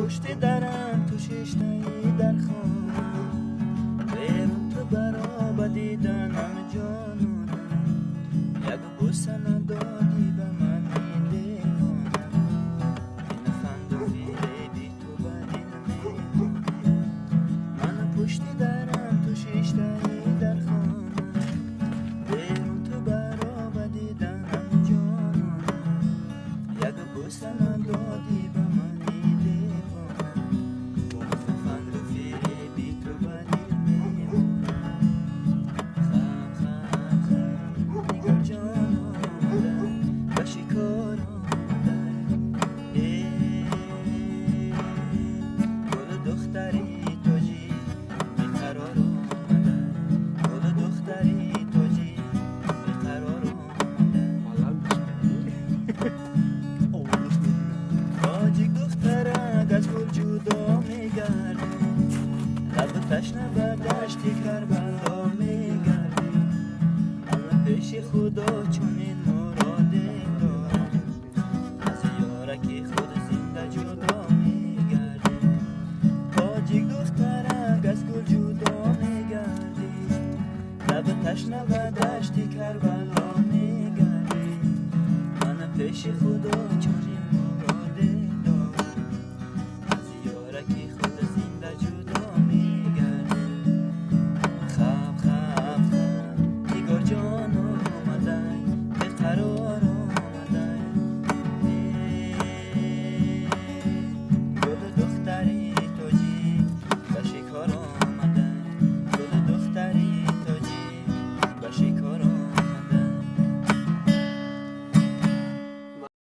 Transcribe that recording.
پشت درم تو ششتایی در خانم بیرون تو برا دیدنم جانونم یک بوسه ندادی به من دیوانم این فند و فیره بی تو بدی نمیمونه من پشت درم تو ششتایی در خانم بیرون تو برا دیدنم جانونم یک بوسه ندادی به من تشنه به دشت کربلا میگردی من پیش خدا چونین مراده دارم از یارکی خود زنده جدا میگردی تاجیک دخترک از گل جدا میگردی لب تشنه به دشت کربلا میگردی من پیش خدا چونین